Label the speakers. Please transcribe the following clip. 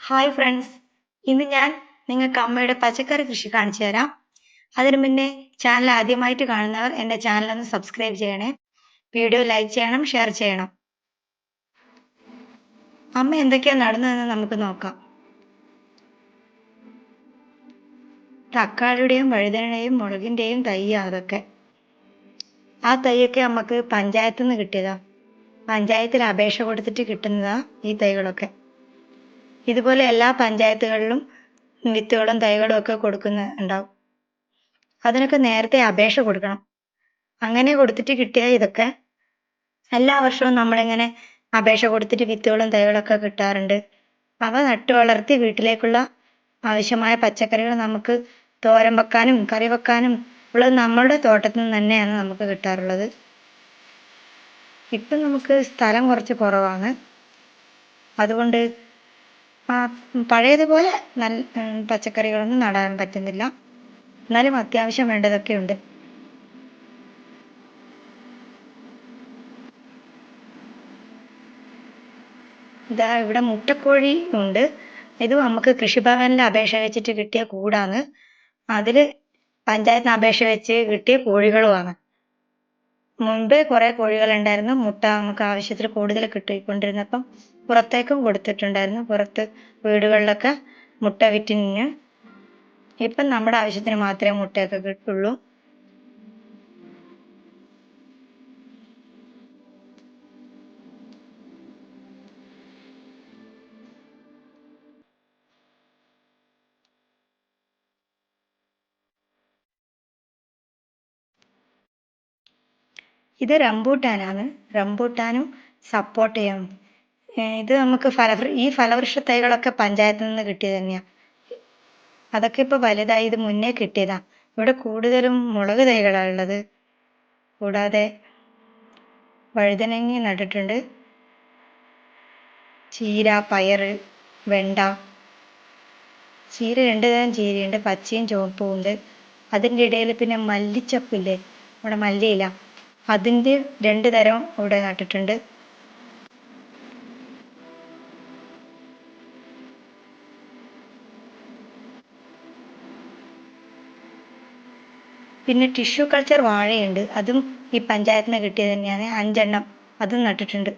Speaker 1: Hi friends, ഇന്ന് ഞാൻ നിങ്ങൾക്ക് അമ്മയുടെ പച്ചക്കറി കൃഷി കാണിച്ചു തരാം. അതിനു മുന്നേ ചാനൽ ആദ്യമായിട്ട് കാണുന്നവർ എൻ്റെ ചാനൽ ഒന്ന് സബ്സ്ക്രൈബ് ചെയ്യണേ. വീഡിയോ ലൈക്ക് ചെയ്യണം, ഷെയർ ചെയ്യണം. അമ്മ എന്തൊക്കെയാണ് നടുന്നതെന്ന് നമുക്ക് നോക്കാം. തക്കാളിയുടെയും വഴുതനയുടെയും മുളകിൻ്റെയും തൈയാണ് അതൊക്കെ. ആ തൈയൊക്കെ നമുക്ക് പഞ്ചായത്തിൽ നിന്ന് കിട്ടിയതാ. പഞ്ചായത്തിൽ അപേക്ഷ കൊടുത്തിട്ട് കിട്ടുന്നതാ ഈ തൈകളൊക്കെ. ഇതുപോലെ എല്ലാ പഞ്ചായത്തുകളിലും വിത്തുകളും തൈകളും ഒക്കെ കൊടുക്കുന്നുണ്ടാവും. അതിനൊക്കെ നേരത്തെ അപേക്ഷ കൊടുക്കണം. അങ്ങനെ കൊടുത്തിട്ട് കിട്ടിയ ഇതൊക്കെ എല്ലാ വർഷവും നമ്മളിങ്ങനെ അപേക്ഷ കൊടുത്തിട്ട് വിത്തുകളും തൈകളൊക്കെ കിട്ടാറുണ്ട്. അവ നട്ടു വളർത്തി വീട്ടിലേക്കുള്ള ആവശ്യമായ പച്ചക്കറികൾ നമുക്ക് തോരൻ വെക്കാനും കറി വെക്കാനും ഉള്ളത് നമ്മളുടെ തോട്ടത്തിൽ നിന്ന് തന്നെയാണ് നമുക്ക് കിട്ടാറുള്ളത്. ഇപ്പം നമുക്ക് സ്ഥലം കുറച്ച് കുറവാണ്. അതുകൊണ്ട് പഴയതുപോലെ നല്ല പച്ചക്കറികളൊന്നും നടാൻ പറ്റുന്നില്ല. എന്നാലും അത്യാവശ്യം വേണ്ടതൊക്കെ ഉണ്ട്. ഇതാ ഇവിടെ മുട്ടക്കോഴി ഉണ്ട്. ഇത് നമുക്ക് കൃഷിഭവനിൽ അപേക്ഷ വെച്ചിട്ട് കിട്ടിയ കൂടാണ്. അതിൽ പഞ്ചായത്തിന് അപേക്ഷ വെച്ച് കിട്ടിയ കോഴികളുമാണ്. മുൻപ് കുറേ കോഴികളുണ്ടായിരുന്നു. മുട്ട നമുക്ക് ആവശ്യത്തിൽ കൂടുതൽ കിട്ടിക്കൊണ്ടിരുന്നപ്പം പുറത്തേക്കും കൊടുത്തിട്ടുണ്ടായിരുന്നു. പുറത്ത് വീടുകളിലൊക്കെ മുട്ട വിറ്റിന്. ഇപ്പം നമ്മുടെ ആവശ്യത്തിന് മാത്രമേ മുട്ടയൊക്കെ കിട്ടുള്ളൂ. ഇത് റംബൂട്ടാനാണ്. റംബൂട്ടാനും സപ്പോട്ടയും. ഇത് നമുക്ക് ഈ ഫലവൃക്ഷ തൈകളൊക്കെ പഞ്ചായത്തിൽ നിന്ന് കിട്ടിയത് തന്നെയാണ്. അതൊക്കെ ഇപ്പോൾ വലുതായി. ഇത് മുന്നേ കിട്ടിയതാ. ഇവിടെ കൂടുതലും മുളക് തൈകളാണ് ഉള്ളത്. കൂടാതെ വഴുതനങ്ങ നട്ടിട്ടുണ്ട്. ചീര, പയറ്, വെണ്ട. ചീര 2 തരം ചീരയുണ്ട്, പച്ചയും ചുവപ്പും ഉണ്ട്. അതിൻ്റെ ഇടയിൽ പിന്നെ മല്ലിച്ചപ്പില്ലേ, നമ്മുടെ മല്ലിയില, അതിൻ്റെ 2 തരം ഇവിടെ നട്ടിട്ടുണ്ട്. പിന്നെ ടിഷ്യൂ കൾച്ചർ വാഴയുണ്ട്. അതും ഈ പഞ്ചായത്തിന് കിട്ടിയത് തന്നെയാണ്. 5 എണ്ണം അതും നട്ടിട്ടുണ്ട്.